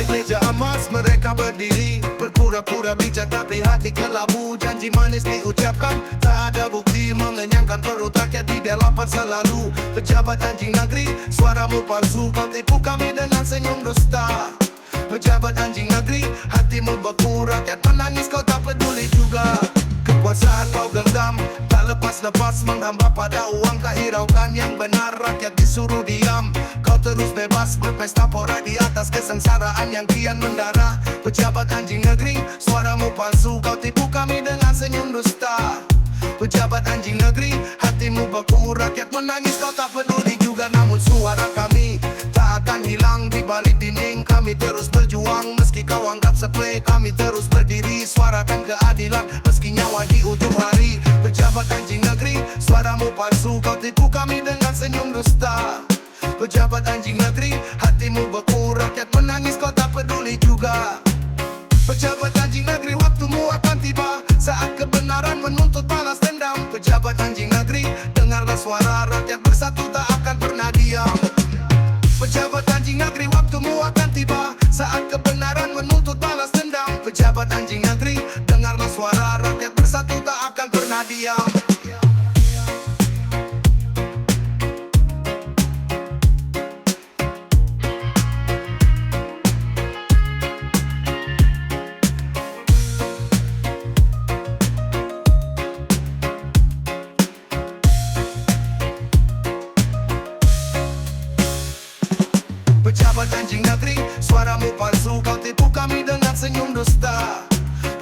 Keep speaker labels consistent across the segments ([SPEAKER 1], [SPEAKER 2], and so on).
[SPEAKER 1] balik meja emas mereka berdiri, berpura-pura bijak tapi hati kelabu. Janji manis diucapkan, tak ada bukti, mengenyangkan perut rakyat di belapan selalu. Pejabat anjing negeri, suaramu palsu, kau tipu kami dengan senyum dusta. Pejabat anjing negeri, hatimu beku, rakyat menangis kau tak peduli juga. Kekuasaan kau genggam, tak lepas-lepas menghamba pada uang. Tak hiraukan yang benar, rakyat disuruh diam. Kau terus bebas berpesta pora di atas kesengsaraan yang kian mendarah. Pejabat anjing negeri, suaramu palsu, kau tipu kami dengan senyum dusta. Pejabat anjing negeri, hatimu beku, rakyat menangis kau tak peduli juga. Namun suara kami tak akan hilang di balik dinding. Kami terus berjuang meski kau anggap sepele. Kami terus berdiri, suarakan keadilan meski nyawa di ujung hari. Pejabat anjing negeri, suaramu palsu, kau tipu kami dengan senyum dusta. Pejabat anjing negeri, hatimu beku, rakyat menangis kau tak peduli juga. Pejabat anjing negeri, waktumu akan tiba saat kebenaran menuntut balas dendam. Pejabat anjing negeri, dengarlah suara rakyat bersatu tak akan pernah diam. Pejabat anjing negeri, waktumu akan tiba saat kebenaran menuntut balas dendam. Pejabat anjing negeri, dengarlah suara rakyat bersatu tak akan pernah diam. Pejabat anjing negeri, suaramu palsu, kau tipu kami dengan senyum dusta.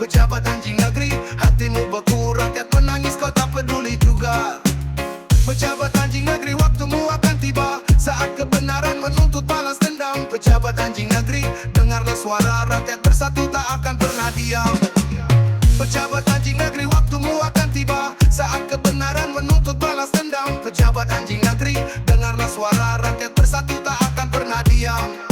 [SPEAKER 1] Pejabat anjing negeri, hatimu beku, rakyat menangis kau tak peduli juga. Pejabat anjing negeri, waktumu akan tiba saat kebenaran menuntut balas dendam. Pejabat anjing negeri, dengarlah suara rakyat bersatu tak akan pernah diam. Pejabat anjing negeri, waktumu akan tiba saat kebenaran menuntut balas dendam. Pejabat anjing negeri, dengarlah suara rakyat bersatu tak akan pernah diam.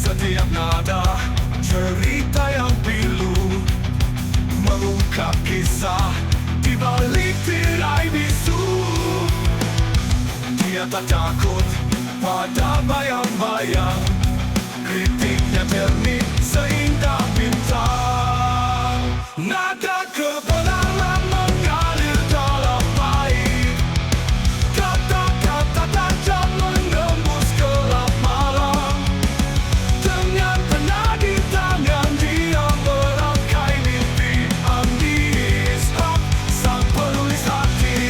[SPEAKER 2] Setiap nada cerita yang pilu mengungkap kisah di balik tirai bisu. Dia tak takut pada bayang-bayang, kritiknya jernih seindah bintang. Nada kebenaran mengalir dalam baik, kata-kata tajam menembus gelap malam. Dengan pena di tangan dia merangkai mimpi. Andi Ishak, sang penulis hati.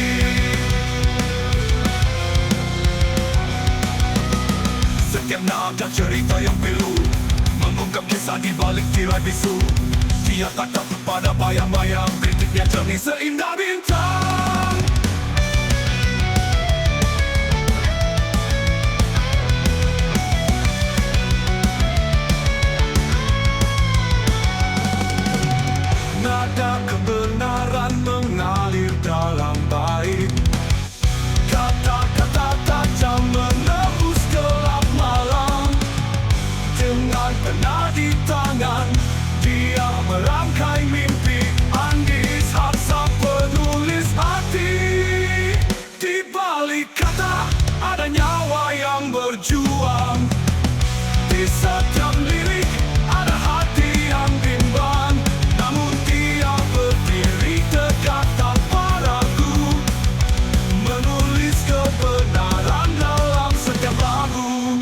[SPEAKER 2] Setiap nada cerita yang pilu mengungkap kisah di balik tirai bisu. Dia tak takut pada bayang-bayang, kritiknya jernih seindah bintang. Nada kebenaran mengalir dalam baik, kata-kata tajam menembus gelap malam. Dengan pena di tangan dia merangkai mimpi. Andi Ishak, sang penulis hati. Di balik kata ada nyawa yang berjuang. Di setiap lirik ada hati yang bimbang. Namun dia berdiri tegak tanpa ragu, menulis kebenaran dalam setiap lagu.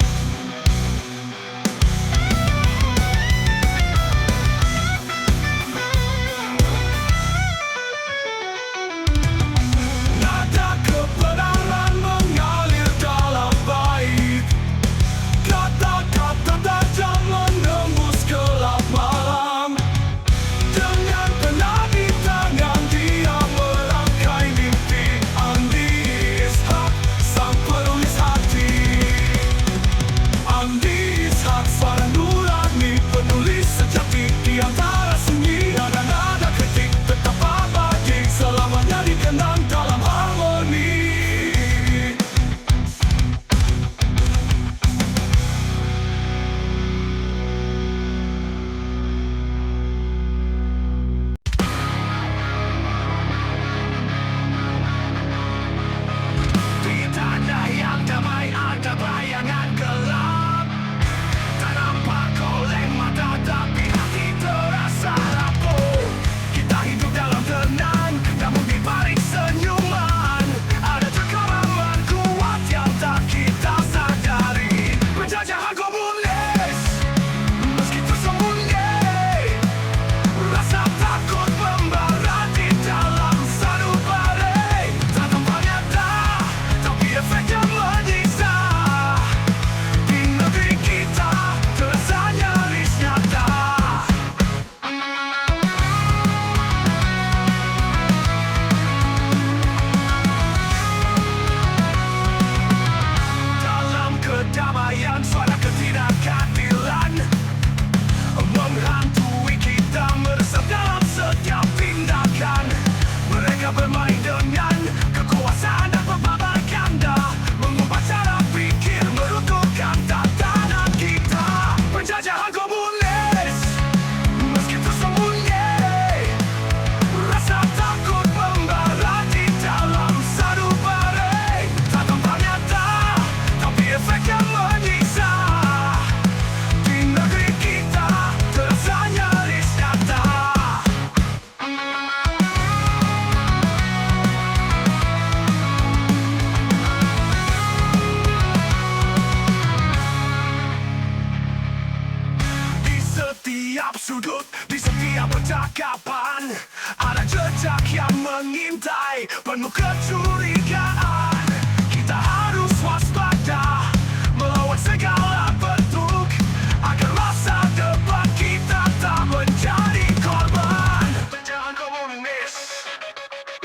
[SPEAKER 2] percakapan, ada jejak yang mengintai, penuh kecurigaan. Kita harus waspada melawan segala bentuk, agar masa depan kita tak menjadi korban penjahat komunis.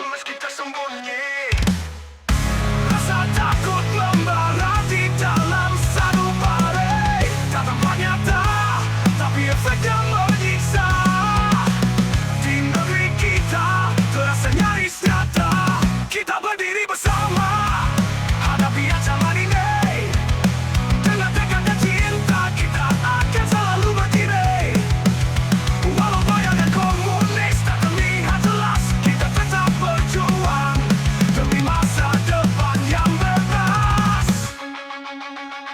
[SPEAKER 2] Meski tersembunyi, rasa takut membara di dalam sanubari. Tak tampak nyata, tapi efeknya menyiksa. Di negeri kita terasa nyaris nyata. Kita berdiri bersama hadapi ancaman ini. Dengan tekad dan cinta kita akan selalu berdiri. Walau bayangan komunis tak terlihat jelas, kita tetap berjuang demi masa depan yang bebas.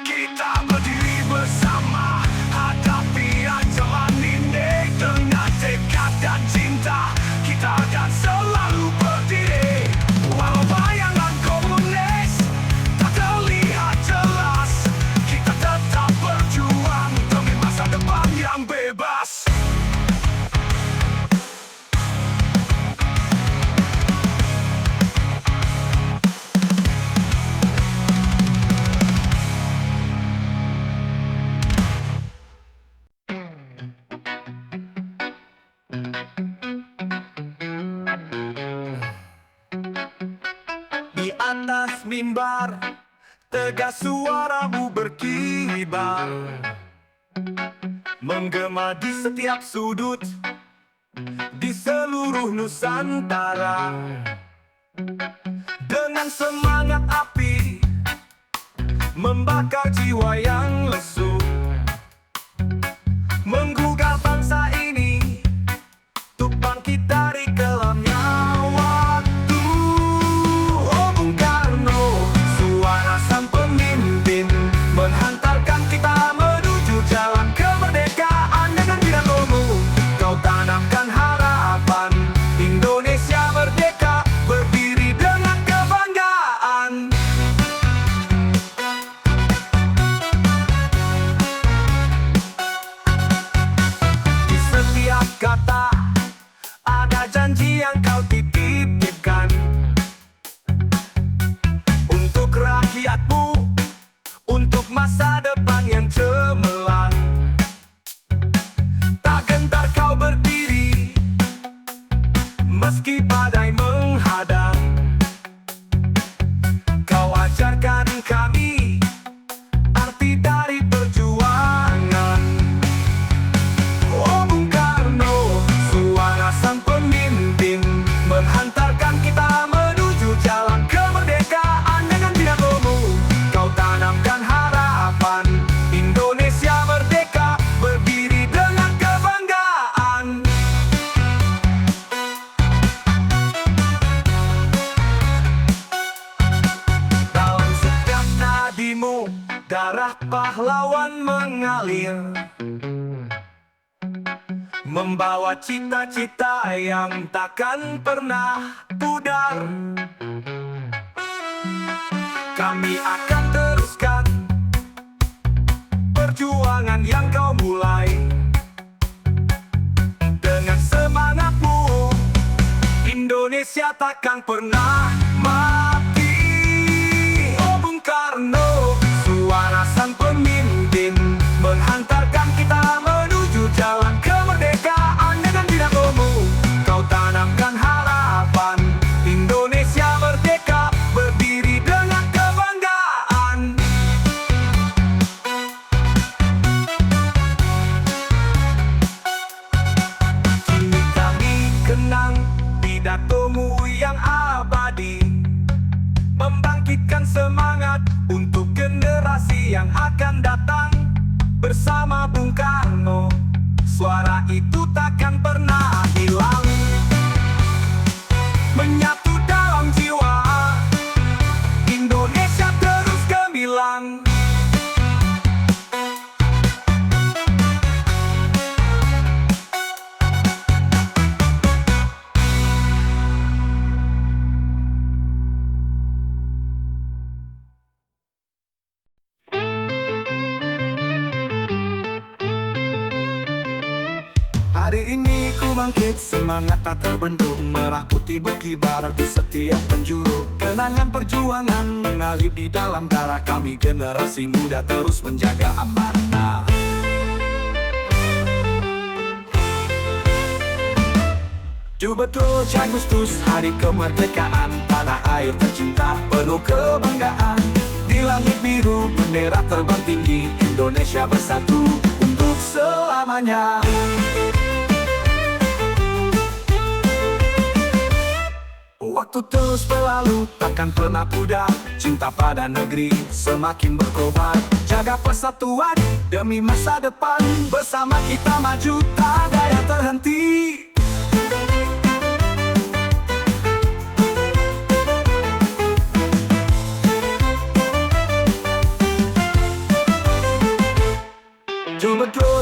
[SPEAKER 2] Kita berdiri bersama hadapi ancaman ini. Dengan tekad dan cinta kita akan selalu berdiri. Walau bayangan komunis tak terlihat jelas, kita tetap berjuang demi masa depan yang bebas. Di atas mimbar, tegas suaramu berkibar, menggema di setiap sudut, di seluruh Nusantara. Dengan semangat api, membakar jiwa yang lesu, menggugah bangsa ini, untuk bangkit dari kelamnya waktu. Oh Bung Karno, suara sang pemimpin, menghantarkan kita menuju jalan kemerdekaan. Dengan pidatomu kau tanamkan harapan, Indonesia merdeka berdiri dengan kebanggaan. Di setiap kata ada janji yang kau titipkan untuk rakyatmu, untuk masa depan yang cemerlang. Tak gentar kau berdiri meski badai menghadang. Kau ajarkan kami arti dari perjuangan. Oh Bung Karno, suara sang pemimpin, menghantarkan kita menuju jalan kemerdekaan. Dengan pidatomu kau tanamkan harapan, Indonesia merdeka berdiri dengan kebanggaan. Dalam setiap nadimu darah pahlawan mengalir, membawa cita-cita yang takkan pernah pudar. Kami akan teruskan perjuangan yang kau mulai. Dengan semangatmu, Indonesia takkan pernah mati. Oh Bung Karno, suara sang pemimpin, menghantarkan kita menuju jalan kemerdekaan. Dengan pidatomu kau tanamkan harapan, Indonesia merdeka berdiri dengan kebanggaan. Kini kami kenang pidatomu yang abadi, membangkitkan semangat untuk generasi yang akan datang. Bersama Bung Karno, suara itu takkan pernah hilang, menyatu dalam jiwa, Indonesia terus gemilang. Hari ini ku
[SPEAKER 1] bangkit, semangat tak terbendung, merah putih berkibar di setiap penjuru. Kenangan perjuangan mengalir di dalam darah kami, generasi muda terus menjaga amanah. 27 Agustus, hari kemerdekaan, tanah air tercinta penuh kebanggaan. Di langit biru, bendera terbang tinggi, Indonesia bersatu untuk selamanya. Waktu terus berlalu, takkan pernah pudar, cinta pada negeri semakin berkobar. Jaga persatuan demi masa depan, bersama kita maju, tak ada yang terhenti.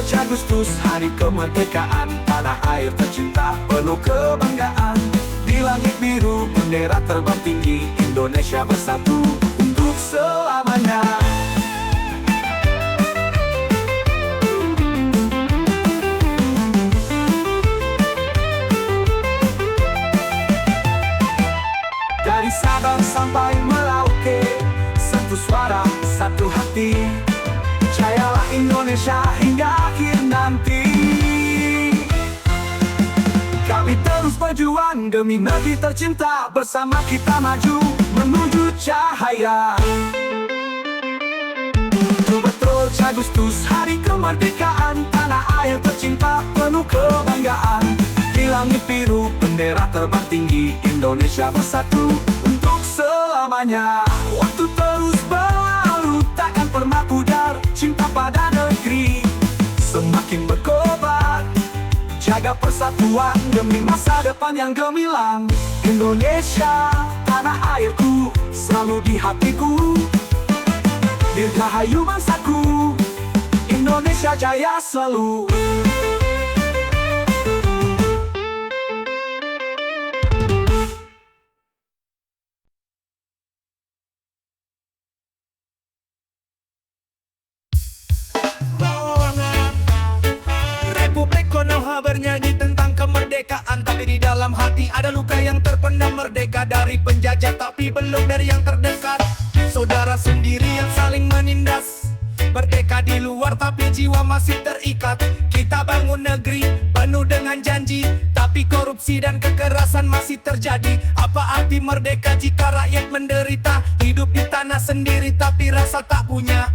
[SPEAKER 1] Agustus, hari kemerdekaan, tanah air tercinta penuh kebanggaan. Di langit biru, bendera terbang tinggi, Indonesia bersatu untuk selamanya. Dari Sabang sampai Merauke, satu suara, satu hati. Jayalah Indonesia hingga akhir nanti. Kami terus berjuang demi negeri tercinta, bersama kita maju menuju cahaya. 27 Agustus, hari kemerdekaan, tanah air tercinta penuh kebanggaan. Di langit biru, bendera terbang tinggi, Indonesia bersatu untuk selamanya. Waktu terus berlalu, takkan pernah pudar, cinta pada negeri semakin berkobar. Jaga persatuan demi masa depan yang gemilang. Indonesia, tanah airku, selalu di hatiku. Dirgahayu bangsaku, Indonesia jaya selalu. Bernyanyi tentang kemerdekaan, tapi di dalam hati ada luka yang terpendam. Merdeka dari penjajah, tapi belum dari yang terdekat. Saudara sendiri yang saling menindas. Merdeka di luar, tapi jiwa masih terikat. Kita bangun negeri penuh dengan janji, tapi korupsi dan kekerasan masih terjadi. Apa arti merdeka jika rakyat menderita? Hidup di tanah sendiri, tapi rasa tak punya.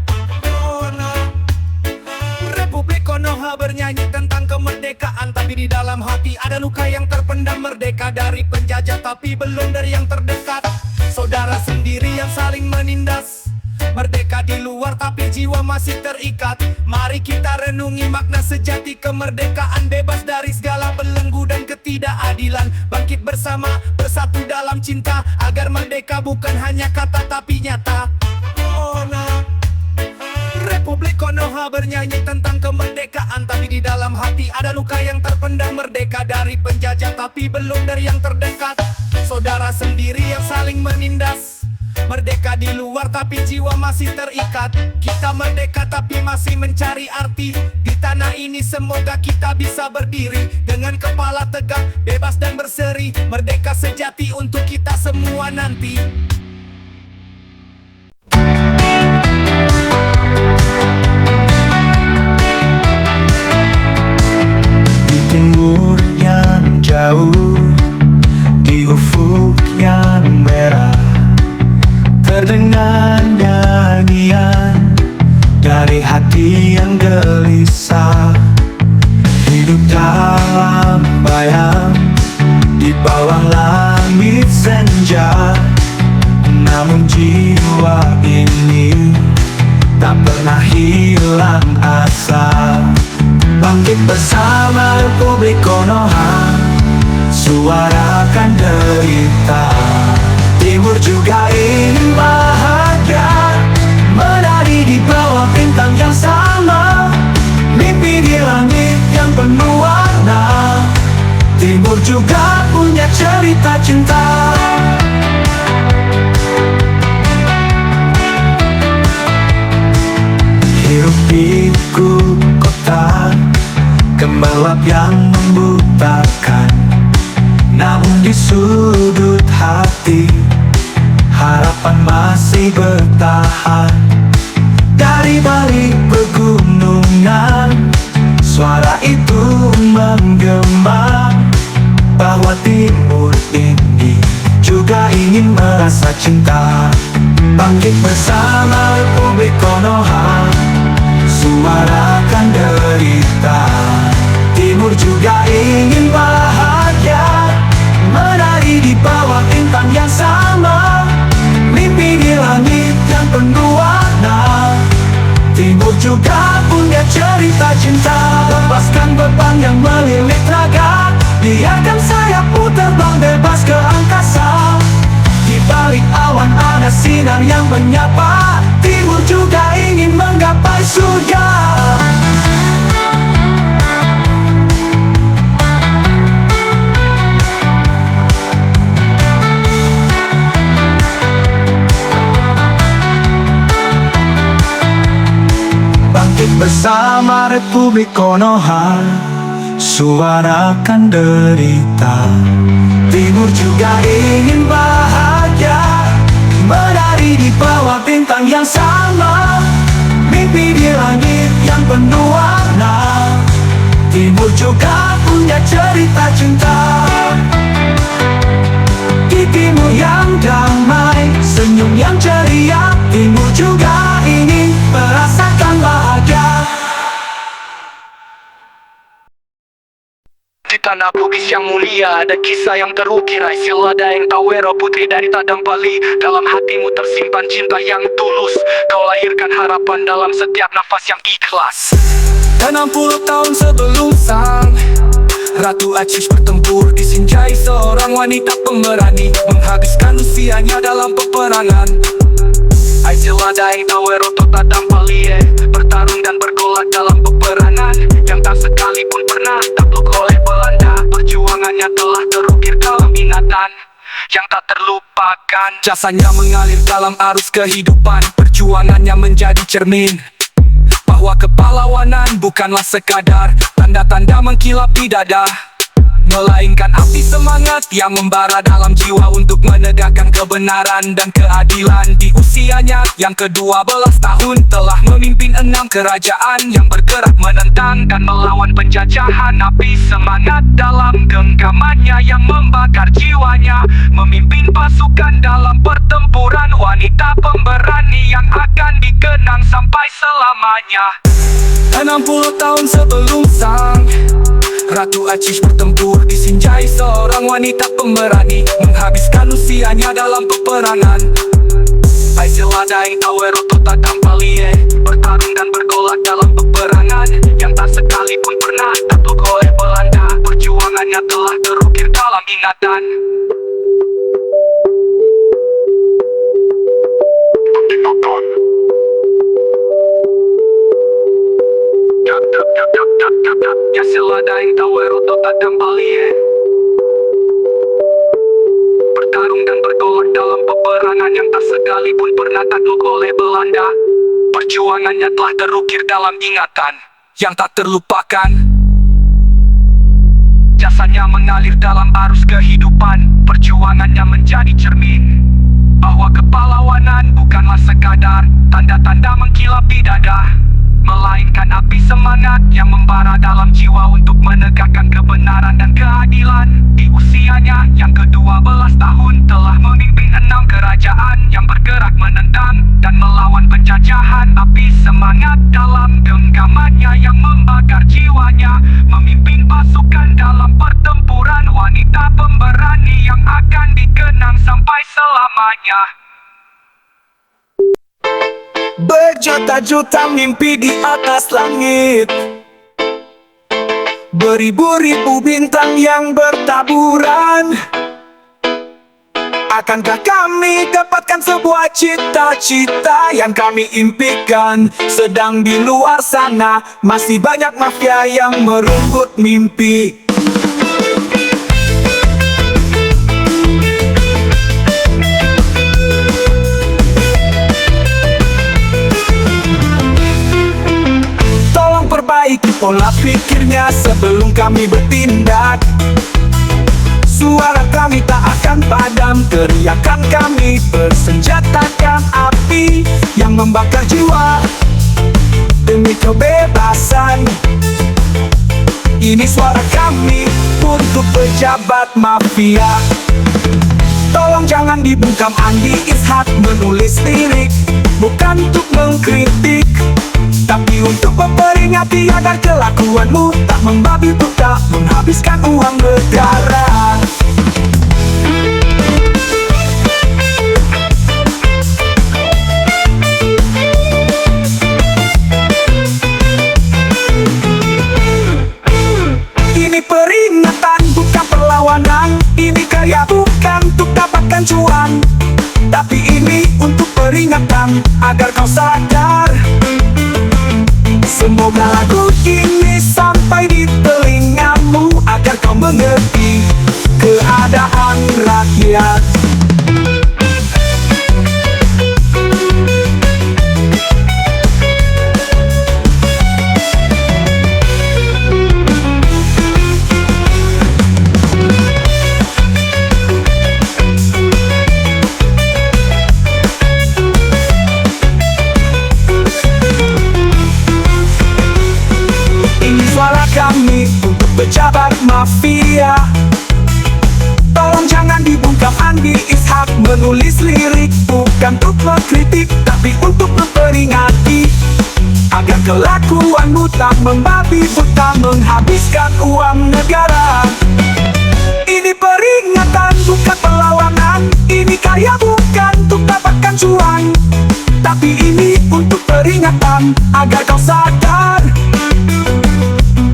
[SPEAKER 1] Republik Konoha bernyanyi tentang kemerdekaan, tapi di dalam hati ada luka yang terpendam. Merdeka dari penjajah, tapi belum dari yang terdekat. Saudara sendiri yang saling menindas. Merdeka di luar, tapi jiwa masih terikat. Mari kita renungi makna sejati kemerdekaan, bebas dari segala belenggu dan ketidakadilan. Bangkit bersama, bersatu dalam cinta, agar merdeka bukan hanya kata tapi nyata. Republik Konoha bernyanyi tentang kemerdekaan, tapi di dalam hati ada luka yang terpendam. Merdeka dari penjajah, tapi belum dari yang terdekat. Saudara sendiri yang saling menindas. Merdeka di luar, tapi jiwa masih terikat. Kita merdeka tapi masih mencari arti. Di tanah ini semoga kita bisa berdiri dengan kepala tegak, bebas dan berseri. Merdeka sejati untuk kita semua nanti.
[SPEAKER 3] Timur yang jauh, di ufuk yang merah, terdengar nyanyian dari hati yang gelisah. Hidup dalam bayang, di bawah langit senja. Namun jiwa ini tak pernah hilang asa. Bangkit bersama Republik Konoha, suarakan derita. Timur juga ingin bahagia, menari di bawah bintang yang sama. Mimpi di langit yang penuh warna. Timur juga punya cerita cinta. Hidup di kota gemerlap yang membutakan. di sudut hati, harapan masih bertahan. Dari balik pegunungan, suara itu menggema, bahwa timur ini juga ingin merasa cinta. Bangkit bersama Republik Konoha, suarakan derita. Timur juga ingin bahagia, menari di bawah bintang yang sama, mimpi di langit yang penuh warna. Timur juga punya cerita cinta, lepaskan beban yang melilit raga, biarkan sayapmu terbang bebas ke angkasa. Di balik awan ada sinar yang menyapa, timur juga ingin menggapai surga. Bangkit bersama Republik Konoha, suarakan derita. Timur juga ingin bahagia, menari di bawah bintang yang sama, mimpi di langit yang penuh warna. Timur juga punya cerita cinta. Di timur yang damai, senyum yang ceria, timur juga ingin merasakan bahagia.
[SPEAKER 4] Di tanah Bugis yang mulia ada kisah yang terukir. Aisyah Daeng Tawero, putri dari Tadampali. Dalam hatimu tersimpan cinta yang tulus, kau lahirkan harapan dalam setiap nafas yang ikhlas. 60 tahun sebelum sang Ratu Aziz bertempur, disinjai seorang wanita pemberani, menghabiskan usianya dalam peperangan. Aisyah Daeng Tawero Tadampali bertarung dan bergolak dalam peperangan yang tak sekalipun pernah takluk oleh Belanda. Perjuangannya telah terukir dalam ingatan yang tak terlupakan. Jasanya mengalir dalam arus kehidupan, perjuangannya menjadi cermin bahwa kepahlawanan bukanlah sekadar tanda-tanda mengkilap di dada, melainkan api semangat yang membara dalam jiwa untuk menegakkan kebenaran dan keadilan. Di usianya yang ke-12 tahun telah memimpin 6 kerajaan yang bergerak menentang dan melawan penjajahan. Api semangat dalam genggamannya yang membakar jiwanya, memimpin pasukan dalam pertempuran. Wanita pemberani yang akan dikenang sampai selamanya. 60 tahun sebelum sang Ratu Aziz bertempur, disinjai seorang wanita pemberani, menghabiskan usianya dalam peperangan. Aisyah Daeng Tawero Tadampali bertarung dan bergolak dalam peperangan yang tak sekalipun pernah takluk oleh Belanda. Perjuangannya telah terukir dalam ingatan. Aisyah Daeng Tawero Tadampali bertarung dan bergolak dalam peperangan yang tak sekalipun pernah takluk oleh Belanda. Perjuangannya telah terukir dalam ingatan yang tak terlupakan. Jasanya mengalir dalam arus kehidupan, perjuangannya menjadi cermin bahwa kepahlawanan bukanlah sekadar tanda-tanda mengkilap di dada, melainkan api semangat yang membara dalam jiwa untuk menegakkan kebenaran dan keadilan. Di usianya yang ke-12 tahun telah memimpin 6 kerajaan yang bergerak menentang dan melawan penjajahan. Api semangat dalam genggamannya yang membakar jiwanya, memimpin pasukan dalam pertempuran. Wanita pemberani yang akan dikenang sampai selamanya.
[SPEAKER 3] Berjuta-juta mimpi di atas langit, beribu-ribu bintang yang bertaburan. Akankah kami dapatkan sebuah cita-cita yang kami impikan? Sedang di luar sana masih banyak mafia yang merenggut mimpi. Perbaiki pola pikirnya sebelum kami bertindak. Suara kami tak akan padam, teriakan kami bersenjatakan api yang membakar jiwa demi kebebasan. Ini suara kami untuk pejabat mafia. Tolong jangan dibungkam. Andi Ishak menulis lirik bukan untuk mengkritik, tapi untuk memperingati agar kelakuanmu tak membabi buta menghabiskan uang negara. Ini peringatan bukan perlawanan, ini karya bukan untuk dapatkan cuan, tapi ini untuk peringatan agar kau sadar. Semoga lagu ini sampai di telingamu agar kau mengerti keadaan rakyat. Kami untuk pejabat mafia. Tolong jangan dibungkam. Andi Ishak menulis lirik bukan untuk mengkritik, tapi untuk memperingati agar kelakuanmu tak membabi buta menghabiskan uang negara. Ini peringatan bukan perlawanan, ini karya bukan untuk dapatkan cuan, tapi ini untuk peringatan agar kau sadar.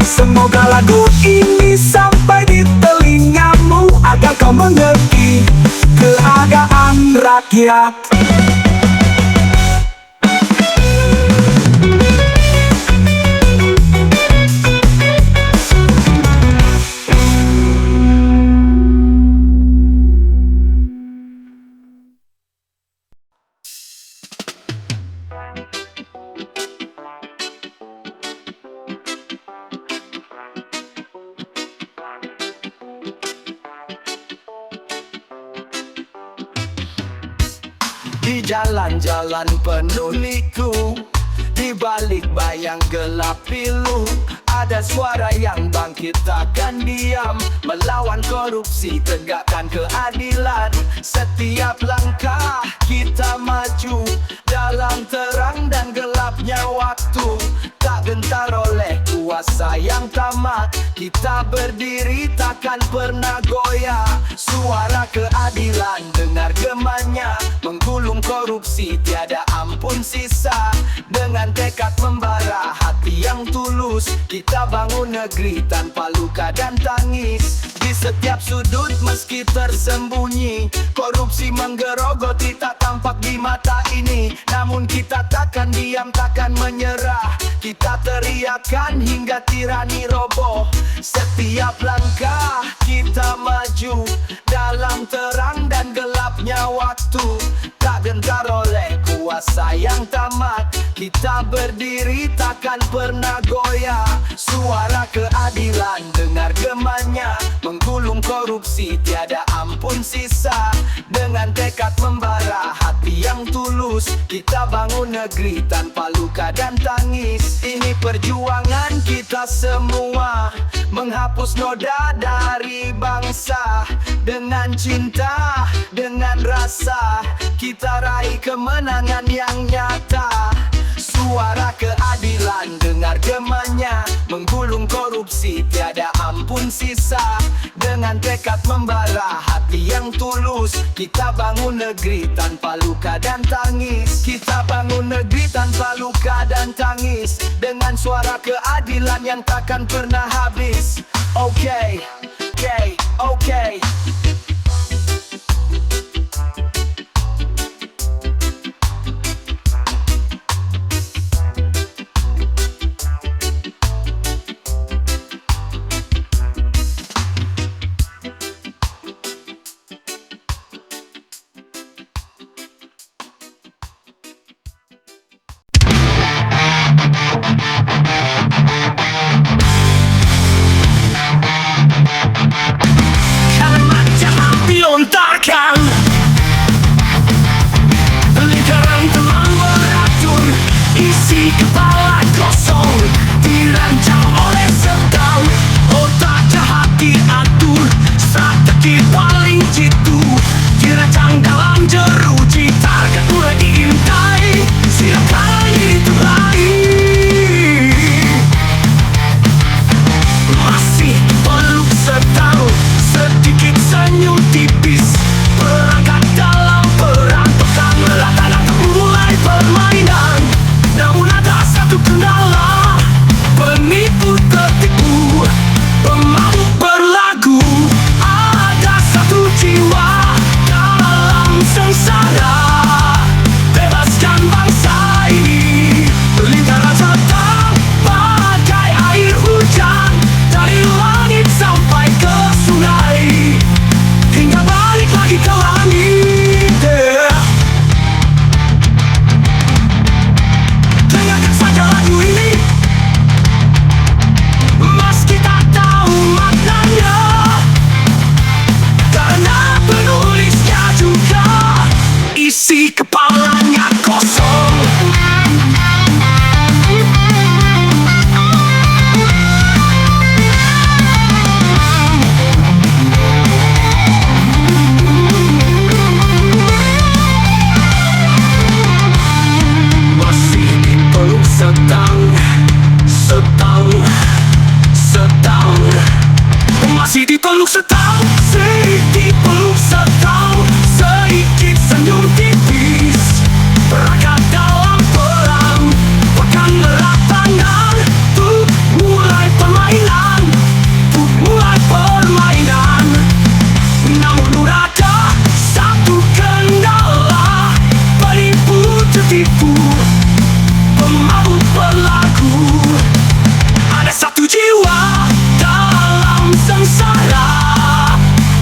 [SPEAKER 3] Semoga lagu ini sampai di telingamu agar kau mengerti keadaan rakyat.
[SPEAKER 1] Di jalan-jalan penuh liku, di balik bayang gelap pilu, ada suara yang bangkit takkan diam, melawan korupsi, tegakkan keadilan. Setiap langkah kita maju dalam terang dan gelapnya waktu, tak gentar oleh kuasa yang tamat. Kita berdiri takkan pernah goyah. Suara keadilan dengar gemanya, menggulung korupsi tiada ampun sisa. Dengan tekad membara hati yang tulus, kita bangun negeri tanpa luka dan tangis. Di setiap sudut meski tersembunyi, korupsi menggerogoti tak tampak di mata ini. Namun kita takkan diam, takkan menyerah. Kita teriakan hingga tirani roboh. Setiap langkah kita maju dalam terang dan gelapnya waktu, tak gentar oleh kuasa yang tamat. Kita berdiri takkan pernah goyah. Suara keadilan dengar gemanya, menggulung korupsi tiada ampun sisa. Dengan tekad membara hati yang tulus, kita bangun negeri tanpa luka dan tangis. Ini perjuangan kita semua, menghapus noda dari bangsa. Dengan cinta, dengan rasa, kita raih kemenangan yang nyata. Suara keadilan dengar gemanya, menggulung korupsi tiada ampun sisa. Dengan tekad membara hati yang tulus, kita bangun negeri tanpa luka dan tangis. Kita bangun negeri tanpa luka dan tangis, dengan suara keadilan yang takkan pernah habis. Okay, okay, okay.
[SPEAKER 3] permainan. Namun ada satu kendala, penipu tertipu, pemabuk berlagu. Ada satu jiwa dalam sengsara, bebaskan bangsa ini. Lingkaran setan bagai air hujan, dari langit sampai ke sungai, hingga balik lagi ke langit. Dengarkan saja lagu ini, meski tak tahu maknanya, karena penulisnya juga isi kepalanya kosong. Masih dipeluk setang, setang, setang. Masih dipeluk setang, dipeluk setang. Sedikit senyum tipis, perangkat dalam perang. Pegang erat tangan, untuk mulai permainan, untuk mulai permainan. Namun ada satu kendala, penipu tertipu, pemabuk berlagu. Ada satu jiwa dalam sengsara,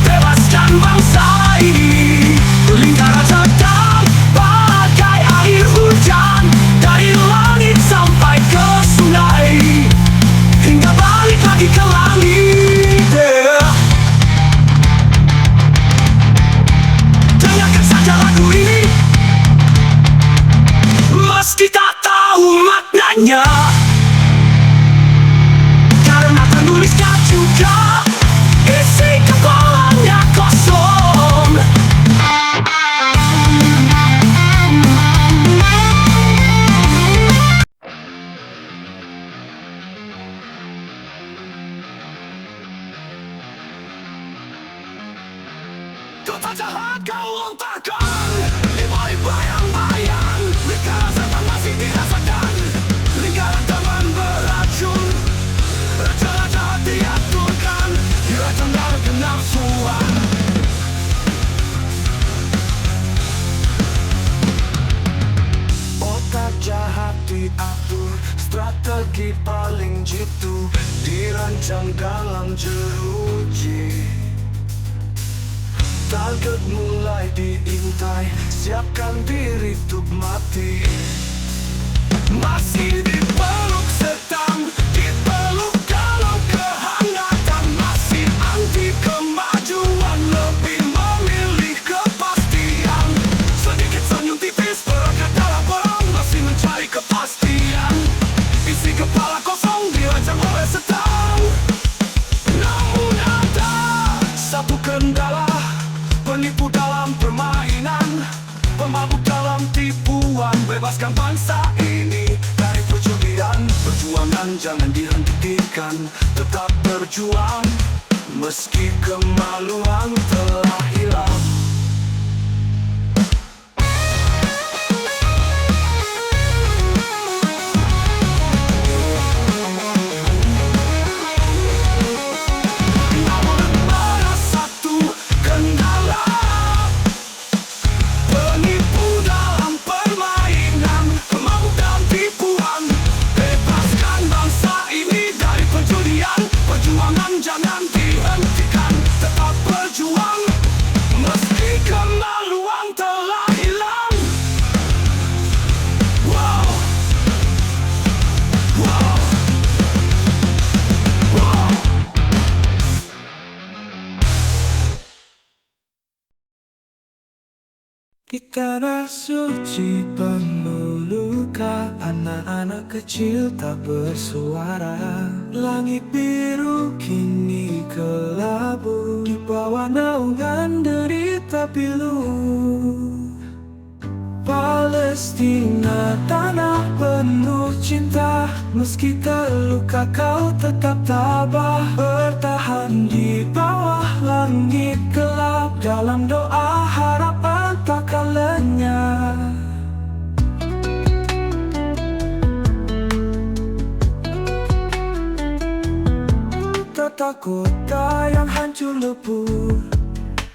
[SPEAKER 3] bebaskan bangsa ini. Lingkaran setan bagai air hujan, dari langit sampai ke sungai, hingga balik lagi ke langit. Dengarkan saja lagu ini, meski tak tahu maknanya, karena penulisnya juga isi kepalanya kosong. Kota jahat kau lontarkan, di balik bayang-bayang. Lingkaran setan masih dirasakan, lingkaran teman beracun. Rencana jahat diaturkan, diracunkan kenafsuan. Otak jahat diatur, strategi paling jitu dirancang dalam jeruji. Target mulai diintai, siapkan diri untuk mati. Masih dipeluk setang, dipeluk dalam kehangatan. Masih anti kemajuan, lebih memilih kepastian. Sedikit senyum tipis, perangkat dalam perang. Masih mencari kepastian, isi kepala kosong dirancang oleh setang. Namun ada satu kendala, penipu dalam permainan, pemabuk dalam tipuan. Bebaskan bangsa ini dari perjudian. Perjuangan jangan dihentikan, tetap berjuang, meski kemaluan telah hilang. Namun ada satu kendala, penipu dalam permainan, pemabuk dalam tipuan. Bebaskan bangsa ini dari perjudian. Perjuangan jangan dihentikan, tetap berjuang, meski kemaluan telah hilang. Wow, wow, wow. Di tanah suci penuh luka, anak-anak kecil tak bersuara. Langit biru kini kelabu, di bawah naungan derita pilu. Palestina tanah penuh cinta, meski terluka kau tetap tabah. Bertahan di bawah langit gelap, dalam doa harapan tak akan lenyap. kota-kota yang hancur lebur,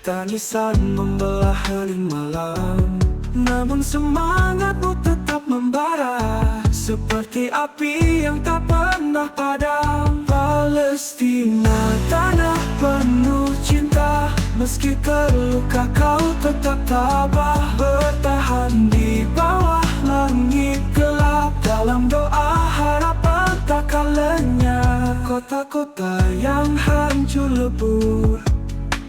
[SPEAKER 3] tangisan membelah hening malam. Namun semangatmu tetap membara, seperti api yang tak pernah padam. Palestina, tanah penuh cinta, meski terluka kau tetap tabah. Bertahan di bawah langit gelap, dalam doa harapan takkan lenyap. Kota-kota yang hancur lebur,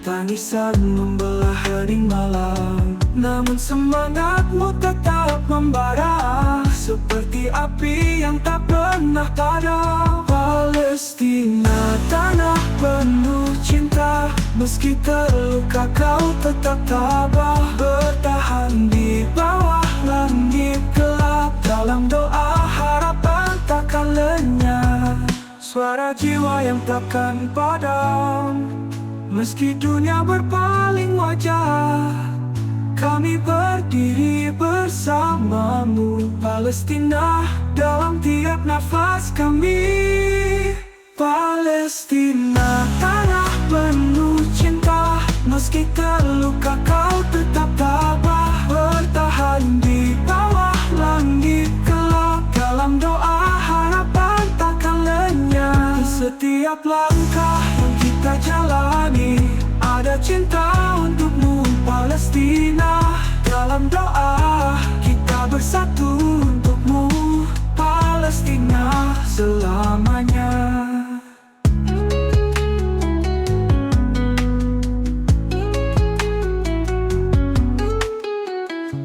[SPEAKER 3] tangisan membelah hening malam. Namun semangatmu tetap membara, seperti api yang tak pernah padam. Palestina, tanah penuh cinta, meski terluka kau tetap tabah. Bertahan di bawah langit gelap, dalam doa harapan takkan lenyap. Suara jiwa yang takkan padam, meski dunia berpaling wajah, kami berdiri bersamamu. Palestina, dalam tiap nafas kami. Palestina, tanah penuh cinta, meski terluka kau tetap tabah. Bertahan di bawah langit gelap, dalam doa harapan takkan lenyap. Setiap langkah yang kita jalani, ada cinta untukmu Palestina. Dalam doa kita bersatu untukmu Palestina selamanya.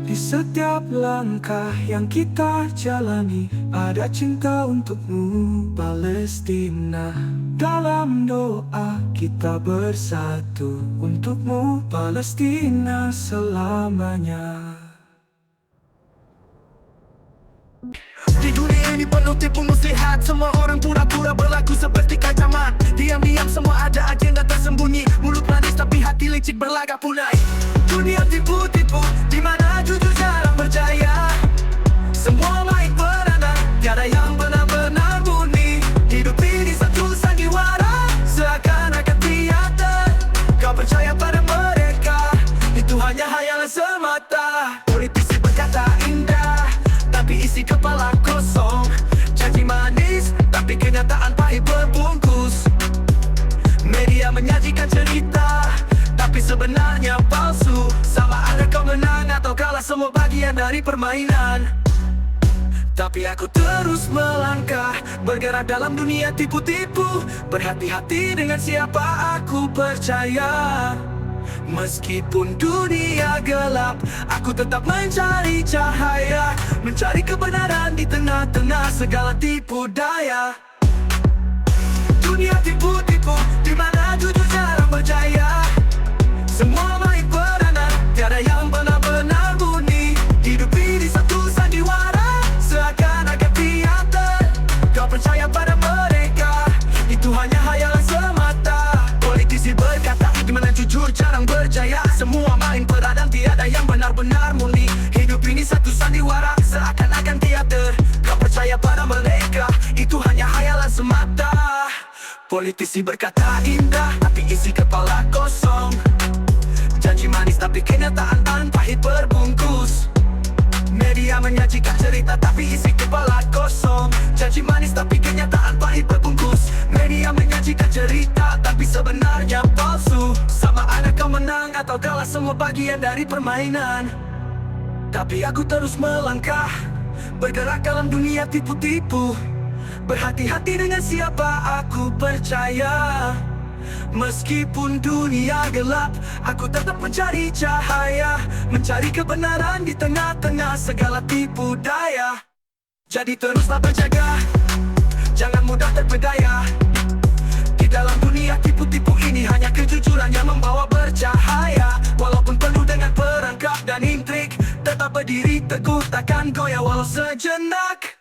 [SPEAKER 3] Di setiap langkah yang kita jalani, ada cinta untukmu Palestina. Dalam doa kita bersatu untukmu Palestina selamanya.
[SPEAKER 2] Di dunia ini penuh tipu muslihat, semua orang pura-pura berlaku seperti kacaman. Diam-diam semua ada agenda tersembunyi, mulut manis tapi hati licik berlagak punai. Dunia tipu-tipu, di mana jujur jarang berjaya. Semua main peranan, tiada yang benar-benar murni. Hidup ini satu sandiwara, seakan-akan teater. Kau percaya pada mereka, itu hanya hayalan semata. Politisi berkata indah, tapi isi kepala kosong. Janji manis, tapi kenyataan pahit berbungkus. Media menyajikan cerita, tapi sebenarnya palsu. Sama ada kau menang atau kalah, semua bagian dari permainan. Tapi aku terus melangkah, bergerak dalam dunia tipu-tipu. Berhati-hati dengan siapa aku percaya. Meskipun dunia gelap, aku tetap mencari cahaya, mencari kebenaran di tengah-tengah segala tipu daya. Dunia tipu-tipu, di mana jujur jarang berjaya. Semua main peranan, tiada yang benar-benar murni. Hidup ini satu sandiwara, seakan-akan teater. Kau percaya pada mereka, itu hanya hayalan semata. Politisi berkata, di mana jujur jarang berjaya. Semua main peranan, tiada yang benar-benar murni. Hidup ini satu sandiwara, seakan-akan teater. Kau percaya pada mereka, itu hanya hayalan semata. Politisi berkata indah, tapi isi kepala kosong. Janji manis tapi kenyataan pahit berbungkus. Media menyajikan cerita tapi isi kepala kosong. Janji manis tapi kenyataan pahit berbungkus. Media menyajikan cerita tapi sebenarnya palsu. Sama ada kau menang atau kalah, semua bagian dari permainan. Tapi aku terus melangkah, bergerak dalam dunia tipu-tipu. Berhati-hati dengan siapa aku percaya. Meskipun dunia gelap, aku tetap mencari cahaya, mencari kebenaran di tengah-tengah segala tipu daya. Jadi teruslah berjaga, jangan mudah terpedaya. Di dalam dunia tipu-tipu ini, hanya kejujuran yang membawa bercahaya. Walaupun penuh dengan perangkap dan intrik, tetap berdiri teguh, takkan goyah walau sejenak.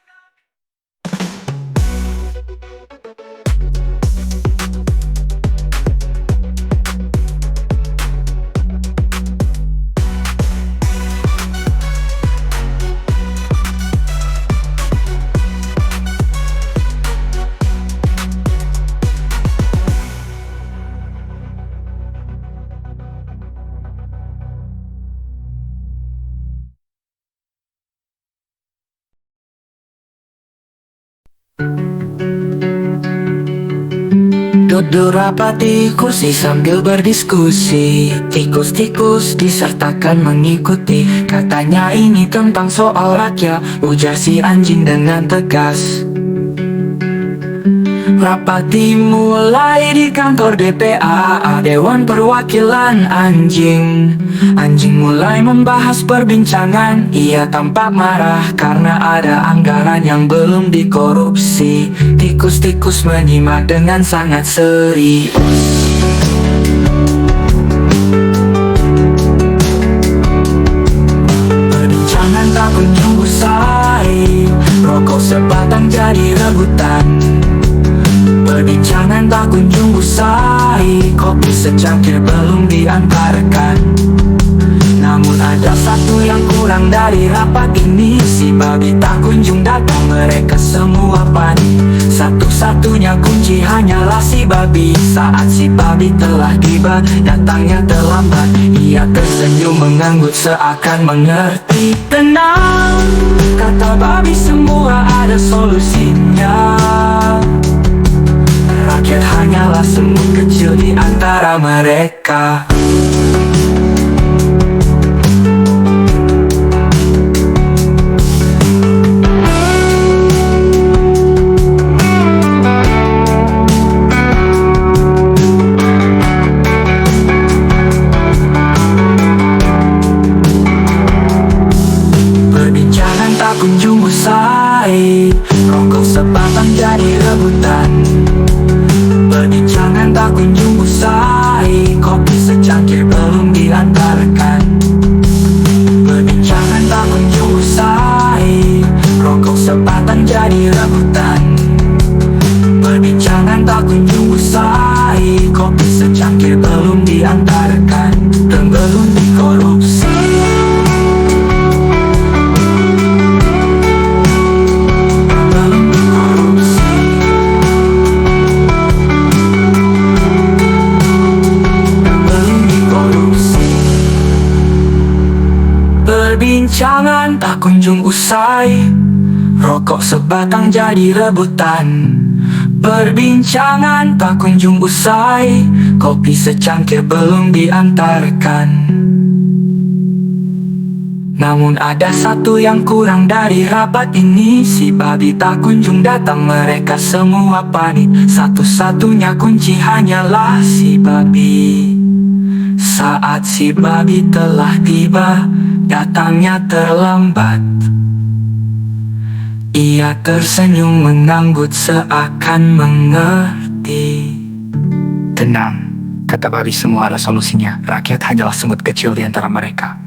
[SPEAKER 2] Duduk rapat di kursi sambil berdiskusi. Tikus-tikus disertakan mengikuti. Katanya ini tentang soal rakyat, ujar si anjing dengan tegas. Rapat dimulai di kantor DPA, Dewan Perwakilan Anjing. Anjing mulai membahas perbincangan. Ia tampak marah karena ada anggaran yang belum dikorupsi. Tikus-tikus menyimak dengan sangat serius. Perbincangan tak kunjung usai. Rokok sebatang jadi rebutan. Perbincangan tak kunjung usai. Kopi secangkir belum diantarkan. Namun ada satu yang kurang dari rapat ini. Si babi tak kunjung datang, mereka semua panik. Satu-satunya kunci hanyalah si babi. Saat si babi telah tiba, datangnya terlambat. Ia tersenyum mengangguk seakan mengerti. Tenang, kata babi, semua ada solusinya. Rakyat hanyalah semut kecil di antara mereka. Perbincangan tak kunjung usai. Rokok sebatang jadi rebutan. Perbincangan tak kunjung usai. Kopi secangkir belum diantarkan. Perbincangan tak kunjung usai. Rokok sebatang jadi rebutan. Perbincangan tak kunjung usai. Kopi secangkir belum diantarkan dan belum dikorupsi. Perbincangan tak kunjung usai. Rokok sebatang jadi rebutan. Perbincangan tak kunjung usai. Kopi secangkir belum diantarkan. Namun ada satu yang kurang dari rapat ini. Si babi tak kunjung datang, mereka semua panik. Satu-satunya kunci hanyalah si babi. Saat si babi telah tiba, datangnya terlambat. Ia tersenyum mengangguk seakan mengerti.
[SPEAKER 3] Tenang, kata babi, semua ada solusinya. Rakyat hanyalah semut kecil di antara mereka.